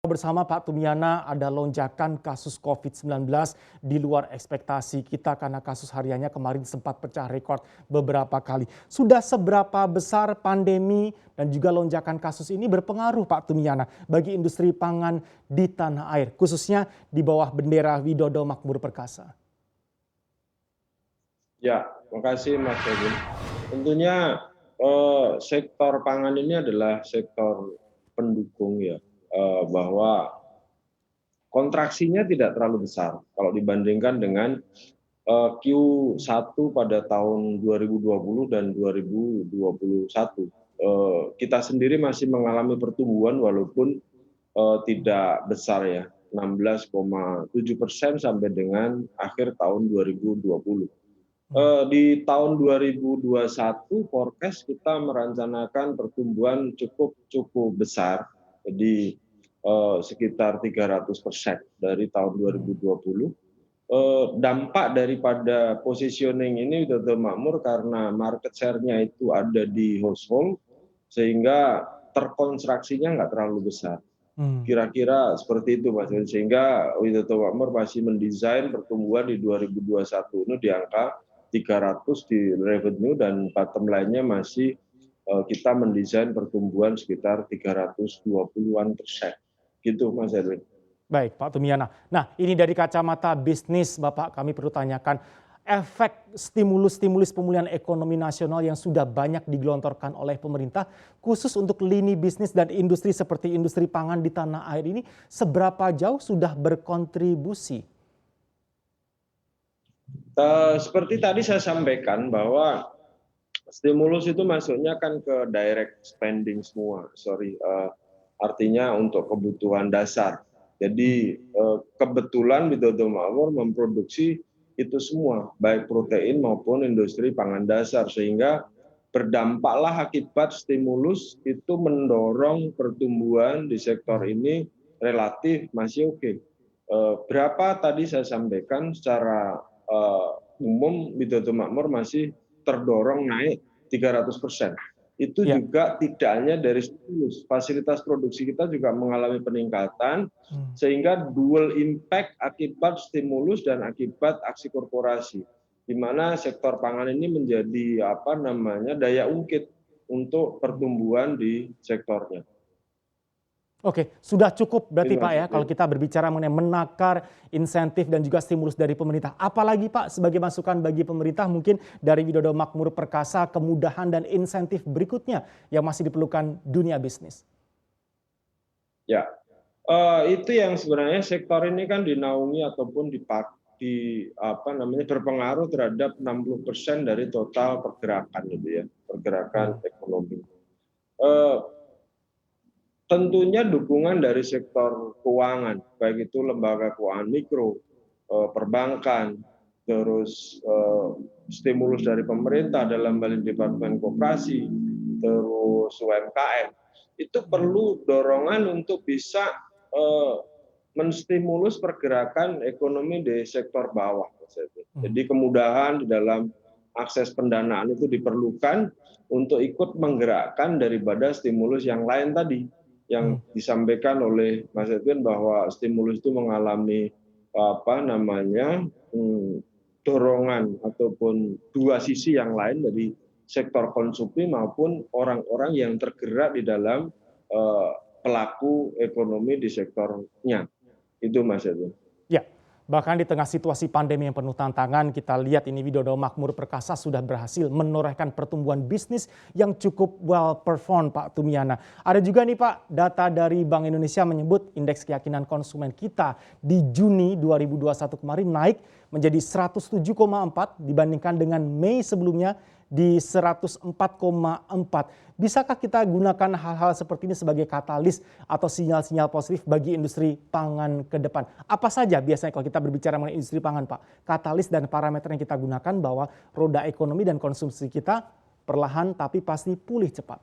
Bersama Pak Tumiana, ada lonjakan kasus COVID-19 di luar ekspektasi kita karena kasus hariannya kemarin sempat pecah rekor beberapa kali. Sudah seberapa besar pandemi dan juga lonjakan kasus ini berpengaruh Pak Tumiana bagi industri pangan di tanah air, khususnya di bawah bendera Widodo Makmur Perkasa? Ya, makasih Mas Edwin. Tentunya sektor pangan ini adalah sektor pendukung ya, bahwa kontraksinya tidak terlalu besar kalau dibandingkan dengan Q1 pada tahun 2020 dan 2021. Kita sendiri masih mengalami pertumbuhan walaupun tidak besar ya, 16,7% sampai dengan akhir tahun 2020. Di tahun 2021 forecast kita merencanakan pertumbuhan cukup besar, jadi sekitar 300% dari tahun 2020. Dampak daripada positioning ini Widodo Makmur karena market share-nya itu ada di household, sehingga terkonstruksinya nggak terlalu besar. Kira-kira seperti itu Mas, sehingga Widodo Makmur masih mendesain pertumbuhan di 2021 ini di angka 300 di revenue, dan bottom line-nya masih kita mendesain pertumbuhan sekitar 320-an%. Gitu Mas Erwin. Baik, Pak Tumiana. Nah, ini dari kacamata bisnis, Bapak, kami perlu tanyakan efek stimulus pemulihan ekonomi nasional yang sudah banyak digelontorkan oleh pemerintah, khusus untuk lini bisnis dan industri seperti industri pangan di tanah air ini, seberapa jauh sudah berkontribusi? Seperti tadi saya sampaikan bahwa stimulus itu masuknya kan ke direct spending semua, artinya untuk kebutuhan dasar. Jadi kebetulan Widodo Makmur memproduksi itu semua, baik protein maupun industri pangan dasar, sehingga berdampaklah akibat stimulus itu mendorong pertumbuhan di sektor ini relatif masih oke. Berapa tadi saya sampaikan secara umum Widodo Makmur masih terdorong naik 300%. Itu juga tidak hanya dari stimulus, fasilitas produksi kita juga mengalami peningkatan, sehingga dual impact akibat stimulus dan akibat aksi korporasi, di mana sektor pangan ini menjadi daya ungkit untuk pertumbuhan di sektornya. Oke, sudah cukup berarti Pak ya kalau kita berbicara mengenai menakar insentif dan juga stimulus dari pemerintah. Apalagi Pak sebagai masukan bagi pemerintah mungkin dari Widodo Makmur Perkasa, kemudahan dan insentif berikutnya yang masih diperlukan dunia bisnis? Ya, itu yang sebenarnya sektor ini kan dinaungi ataupun berpengaruh terhadap 60% dari total pergerakan gitu ya, pergerakan ekonomi. Tentunya dukungan dari sektor keuangan, baik itu lembaga keuangan mikro, perbankan, terus stimulus dari pemerintah dalam hal ini Departemen Koperasi, terus UMKM, itu perlu dorongan untuk bisa menstimulus pergerakan ekonomi di sektor bawah. Jadi kemudahan di dalam akses pendanaan itu diperlukan untuk ikut menggerakkan daripada stimulus yang lain tadi, yang disampaikan oleh Mas Edwin bahwa stimulus itu mengalami dorongan ataupun dua sisi yang lain dari sektor konsumsi maupun orang-orang yang tergerak di dalam pelaku ekonomi di sektornya. Itu Mas Edwin. Ya, bahkan di tengah situasi pandemi yang penuh tantangan, kita lihat ini Widodo Makmur Perkasa sudah berhasil menorehkan pertumbuhan bisnis yang cukup well perform Pak Tumiana. Ada juga nih Pak, data dari Bank Indonesia menyebut indeks keyakinan konsumen kita di Juni 2021 kemarin naik menjadi 107,4 dibandingkan dengan Mei sebelumnya di 104,4. Bisakah kita gunakan hal-hal seperti ini sebagai katalis atau sinyal-sinyal positif bagi industri pangan ke depan? Apa saja biasanya kalau kita berbicara mengenai industri pangan, Pak? Katalis dan parameter yang kita gunakan bahwa roda ekonomi dan konsumsi kita perlahan tapi pasti pulih cepat.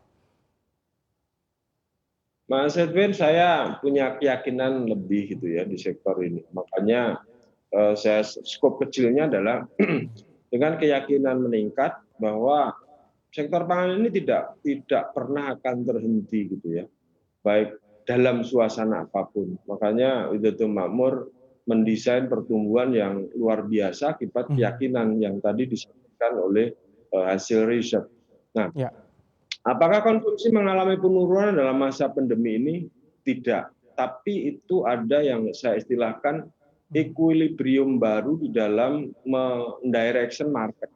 Mas Edwin, saya punya keyakinan lebih gitu ya di sektor ini. Makanya skop kecilnya adalah dengan keyakinan meningkat bahwa sektor pangan ini tidak pernah akan terhenti gitu ya. Baik dalam suasana apapun. Makanya Widodo Makmur mendesain pertumbuhan yang luar biasa akibat keyakinan yang tadi disampaikan oleh hasil riset. Nah, Ya. apakah konsumsi mengalami penurunan dalam masa pandemi ini? Tidak. Tapi itu ada yang saya istilahkan equilibrium baru di dalam mendirection market.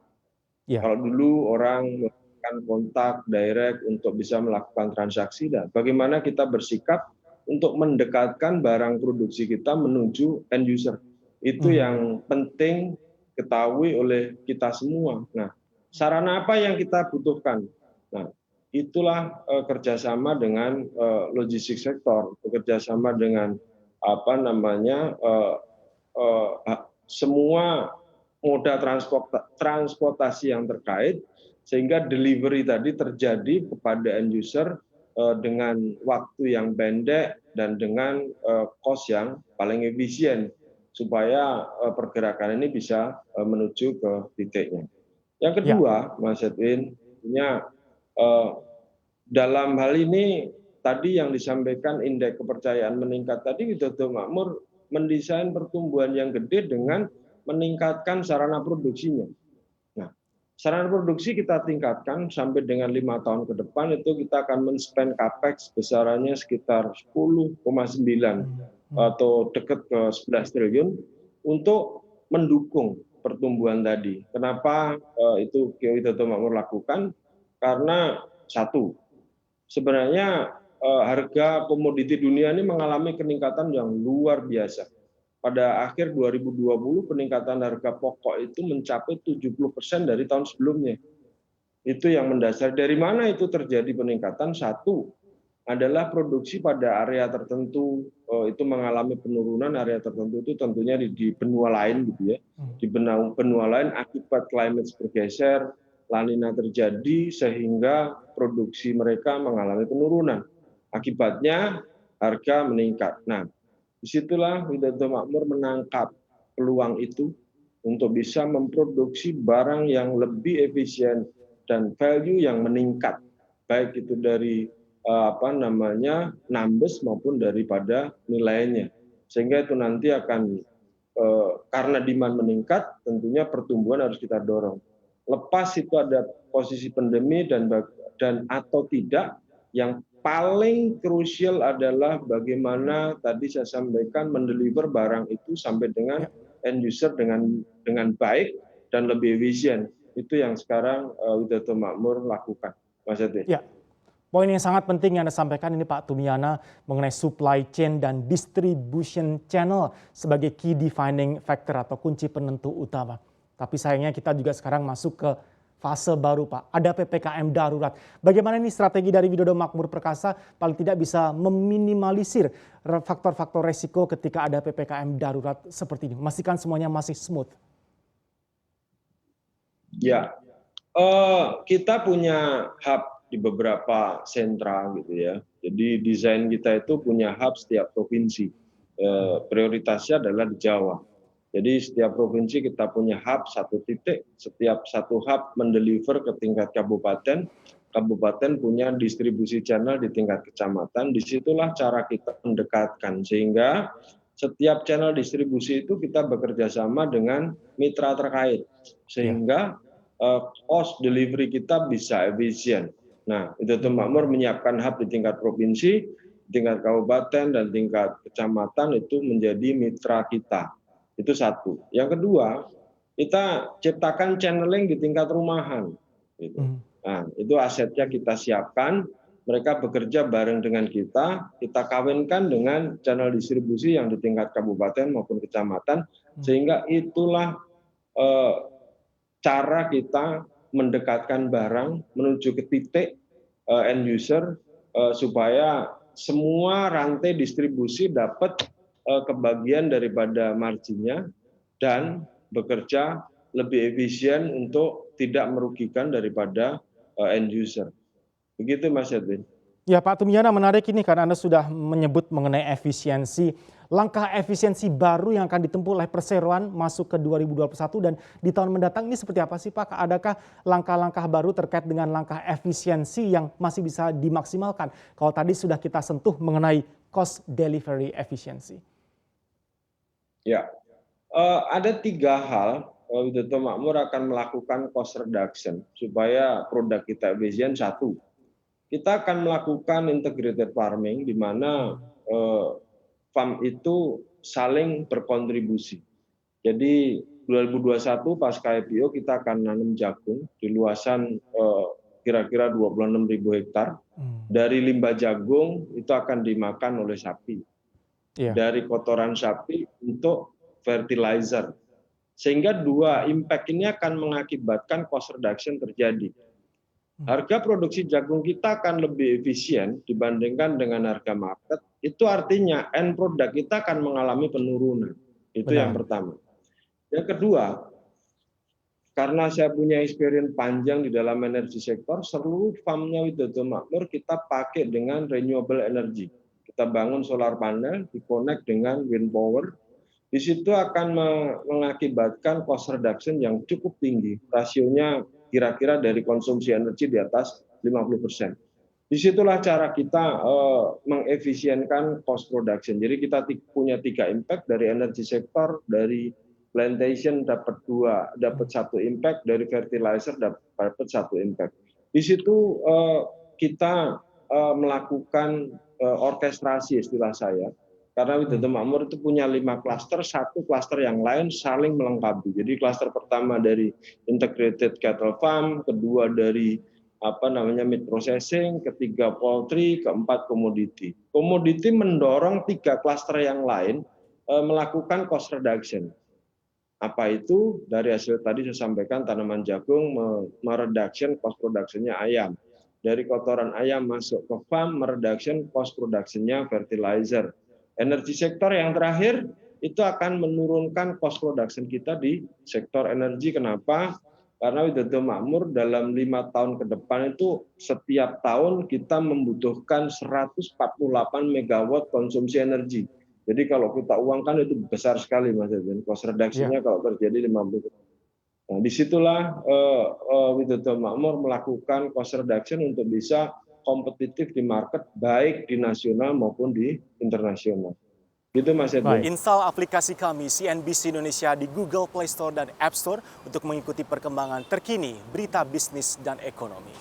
Ya. Kalau dulu orang melakukan kontak direct untuk bisa melakukan transaksi, dan bagaimana kita bersikap untuk mendekatkan barang produksi kita menuju end user. Itu yang penting ketahui oleh kita semua. Nah, sarana apa yang kita butuhkan? Nah, itulah kerjasama dengan logistik sektor, bekerjasama dengan semua moda transportasi yang terkait, sehingga delivery tadi terjadi kepada end user dengan waktu yang pendek dan dengan cost yang paling efisien, supaya pergerakan ini bisa menuju ke titiknya. Yang kedua, Mas Edwin, dalam hal ini tadi yang disampaikan indeks kepercayaan meningkat tadi, Widodo Makmur mendesain pertumbuhan yang gede dengan meningkatkan sarana produksinya. Nah, sarana produksi kita tingkatkan sampai dengan 5 tahun ke depan, itu kita akan men-spend capex besarannya sekitar 10,9 atau dekat ke 11 triliun untuk mendukung pertumbuhan tadi. Kenapa itu Widodo Makmur lakukan? Karena satu, sebenarnya harga komoditi dunia ini mengalami peningkatan yang luar biasa. Pada akhir 2020 peningkatan harga pokok itu mencapai 70% dari tahun sebelumnya. Itu yang mendasar. Dari mana itu terjadi peningkatan? Satu adalah produksi pada area tertentu itu mengalami penurunan, area tertentu itu tentunya di benua lain gitu ya. Di benua lain akibat climate bergeser, La Nina terjadi sehingga produksi mereka mengalami penurunan. Akibatnya harga meningkat. Nah, disitulah Widodo Makmur menangkap peluang itu untuk bisa memproduksi barang yang lebih efisien dan value yang meningkat, baik itu dari numbers maupun daripada nilainya, sehingga itu nanti akan karena demand meningkat, tentunya pertumbuhan harus kita dorong. Lepas itu ada posisi pandemi dan atau tidak, yang paling krusial adalah bagaimana tadi saya sampaikan mendeliver barang itu sampai dengan end user dengan baik dan lebih efisien. Itu yang sekarang Widodo Makmur lakukan, Mas Edi. Ya. Poin yang sangat penting yang Anda sampaikan ini Pak Tumiana mengenai supply chain dan distribution channel sebagai key defining factor atau kunci penentu utama. Tapi sayangnya kita juga sekarang masuk ke fase baru Pak, ada PPKM darurat. Bagaimana ini strategi dari Widodo Makmur Perkasa paling tidak bisa meminimalisir faktor-faktor resiko ketika ada PPKM darurat seperti ini? Memastikan semuanya masih smooth. Ya, kita punya hub di beberapa sentra gitu ya. Jadi desain kita itu punya hub setiap provinsi. Prioritasnya adalah di Jawa. Jadi setiap provinsi kita punya hub satu titik, setiap satu hub mendeliver ke tingkat kabupaten, kabupaten punya distribusi channel di tingkat kecamatan. Disitulah cara kita mendekatkan, sehingga setiap channel distribusi itu kita bekerja sama dengan mitra terkait, sehingga cost delivery kita bisa efisien. Nah, Widodo Makmur menyiapkan hub di tingkat provinsi, tingkat kabupaten, dan tingkat kecamatan itu menjadi mitra kita. Itu satu. Yang kedua, kita ciptakan channeling di tingkat rumahan. Gitu. Nah, itu asetnya kita siapkan, mereka bekerja bareng dengan kita kawinkan dengan channel distribusi yang di tingkat kabupaten maupun kecamatan, sehingga itulah cara kita mendekatkan barang menuju ke titik end user supaya semua rantai distribusi dapat kebagian daripada marginnya dan bekerja lebih efisien untuk tidak merugikan daripada end user. Begitu Mas Edwin. Ya Pak Tumiana, menarik ini karena Anda sudah menyebut mengenai efisiensi. Langkah efisiensi baru yang akan ditempuh oleh perseroan masuk ke 2021 dan di tahun mendatang ini seperti apa sih Pak? Adakah langkah-langkah baru terkait dengan langkah efisiensi yang masih bisa dimaksimalkan? Kalau tadi sudah kita sentuh mengenai cost delivery efficiency. Ya, ada 3 hal Widodo Makmur akan melakukan cost reduction supaya produk kita efisien. Satu, kita akan melakukan integrated farming di mana farm itu saling berkontribusi. Jadi 2021 pasca IPO kita akan nanam jagung di luasan kira-kira 26.000 hektar. Dari limbah jagung itu akan dimakan oleh sapi. Iya. Dari kotoran sapi untuk fertilizer. Sehingga 2 impact ini akan mengakibatkan cost reduction terjadi. Harga produksi jagung kita akan lebih efisien dibandingkan dengan harga market. Itu artinya end product kita akan mengalami penurunan. Itu Benar. yang pertama. Yang kedua, karena saya punya experience panjang di dalam energi sektor, seluruh farmnya Widodo Makmur kita pakai dengan renewable energy. Kita bangun solar panel, di-connect dengan wind power. Di situ akan mengakibatkan cost reduction yang cukup tinggi. Rasionya kira-kira dari konsumsi energi di atas 50%. Disitulah cara kita mengefisienkan cost production. Jadi kita punya 3 impact dari energi sektor, dari plantation dapat 1 impact, dari fertilizer dapat 1 impact. Di situ kita melakukan orkestrasi istilah saya. Karena Widodo Makmur itu punya 5 klaster, 1 klaster yang lain saling melengkapi. Jadi klaster pertama dari integrated cattle farm, kedua dari meat processing, ketiga poultry, keempat komoditi. Komoditi mendorong 3 klaster yang lain melakukan cost reduction. Apa itu? Dari hasil tadi saya sampaikan tanaman jagung mereduction cost production-nya ayam. Dari kotoran ayam masuk ke farm mereduction cost production-nya fertilizer. Energi sektor yang terakhir itu akan menurunkan cost production kita di sektor energi. Kenapa? Karena Widodo Makmur dalam 5 tahun ke depan itu setiap tahun kita membutuhkan 148 megawatt konsumsi energi. Jadi kalau kita uangkan itu besar sekali Mas Edwin. Cost reduction-nya kalau terjadi 50%. Nah, disitulah Widodo Makmur melakukan cost reduction untuk bisa kompetitif di market baik di nasional maupun di internasional. Gitu Mas Edwin. Install aplikasi kami CNBC Indonesia di Google Play Store dan App Store untuk mengikuti perkembangan terkini berita bisnis dan ekonomi.